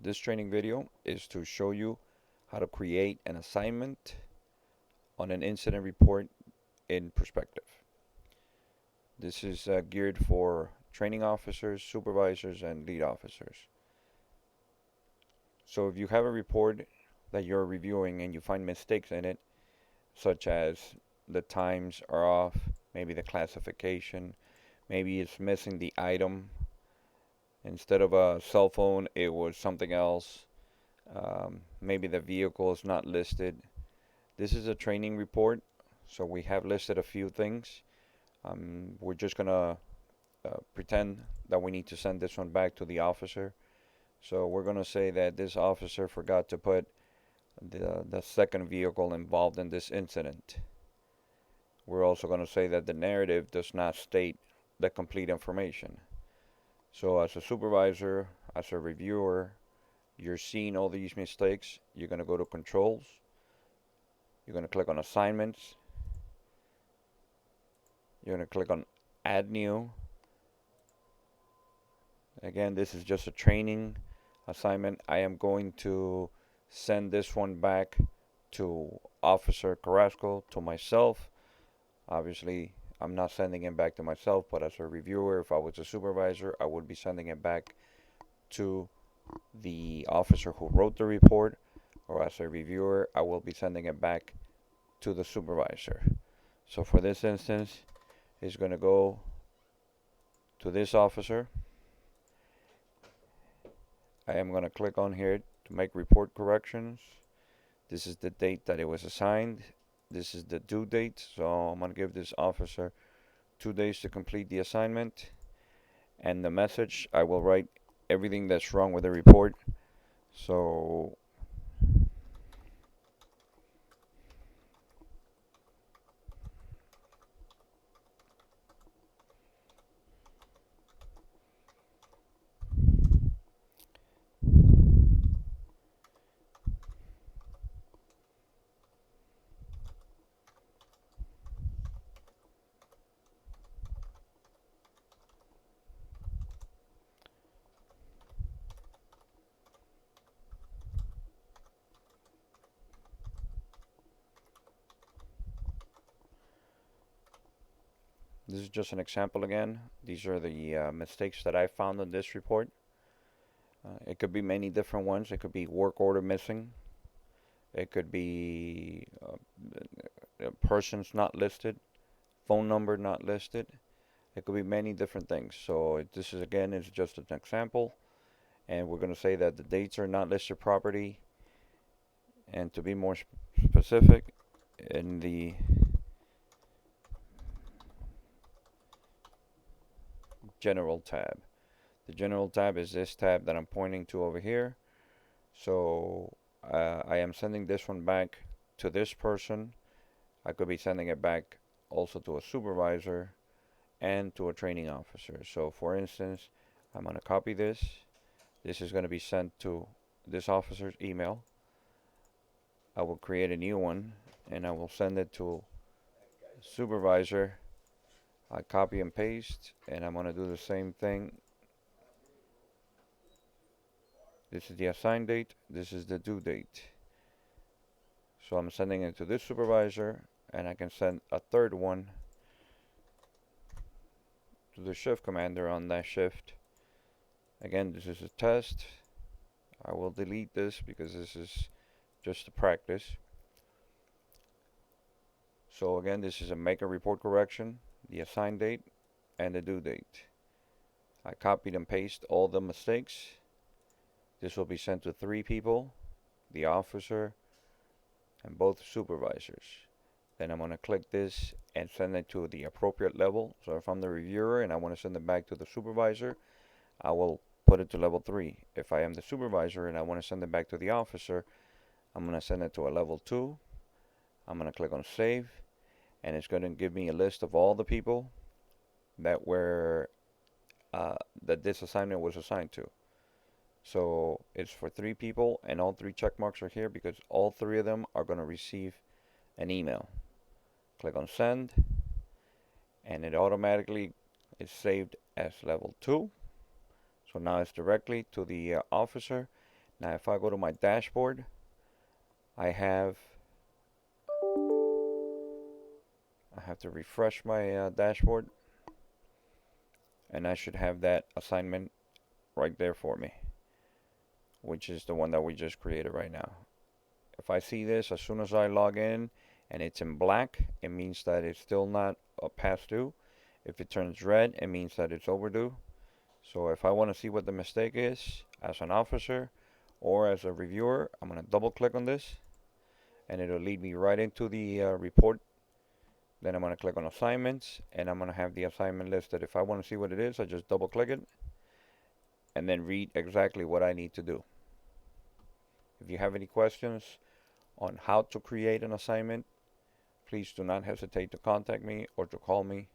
This training video is to show you how to create an assignment on an incident report in Perspective. This is geared for training officers, supervisors, and lead officers. So if you have a report that you're reviewing and you find mistakes in it, such as the times are off, maybe the classification, maybe it's missing the item. Instead of a cell phone, it was something else. Maybe the vehicle is not listed. This is a training report, so we have listed a few things. We're just gonna pretend that we need to send this one back to the officer. So we're gonna say that this officer forgot to put the second vehicle involved in this incident. We're also gonna say that the narrative does not state the complete information. So as a supervisor, as a reviewer, you're seeing all these mistakes. You're gonna go to controls. You're gonna click on assignments. You're gonna click on add new. Again, this is just a training assignment. I am going to send this one back to Officer Carrasco, to myself. Obviously, I'm not sending it back to myself, but as a reviewer, if I was a supervisor, I would be sending it back to the officer who wrote the report, or as a reviewer, I will be sending it back to the supervisor. So for this instance, it's going to go to this officer. I am going to click on here to make report corrections. This is the date that it was assigned. This is the due date. So I'm going to give this officer 2 days to complete the assignment. And the message, I will write everything that's wrong with the report. So this is just an example again. These are the mistakes that I found in this report. It could be many different ones. It could be work order missing. It could be persons not listed, phone number not listed. It could be many different things. So this is again is just an example, and we're going to say that the dates are not listed properly. And to be more specific, in the general tab. The general tab is this tab that I'm pointing to over here. So I am sending this one back to this person. I could be sending it back also to a supervisor and to a training officer. So for instance, I'm going to copy this. This is going to be sent to this officer's email. I will create a new one and I will send it to supervisor. I copy and paste, and I'm going to do the same thing. This is the assigned date. This is the due date. So I'm sending it to this supervisor, and I can send a third one to the shift commander on that shift. Again, this is a test. I will delete this because this is just a practice. So again, this is a make a report correction, the assigned date, and the due date. I copied and pasted all the mistakes. This will be sent to 3 people, the officer and both supervisors. Then I'm going to click this and send it to the appropriate level. So if I'm the reviewer and I want to send it back to the supervisor, I will put it to level 3. If I am the supervisor and I want to send it back to the officer, I'm going to send it to a level 2. I'm going to click on save, and it's going to give me a list of all the people that were that this assignment was assigned to. So it's for 3 people, and all 3 check marks are here because all 3 of them are going to receive an email. Click on send, and it automatically is saved as level 2. So now it's directly to the officer. Now if I go to my dashboard, I have to refresh my dashboard, and I should have that assignment right there for me, which is the one that we just created right now. If I see this as soon as I log in and it's in black, it means that it's still not past due. If it turns red, it means that it's overdue. So if I want to see what the mistake is as an officer or as a reviewer, I'm going to double click on this and it'll lead me right into the report. Then I'm going to click on assignments and I'm going to have the assignment listed. If I want to see what it is, I just double click it and then read exactly what I need to do. If you have any questions on how to create an assignment, please do not hesitate to contact me or to call me.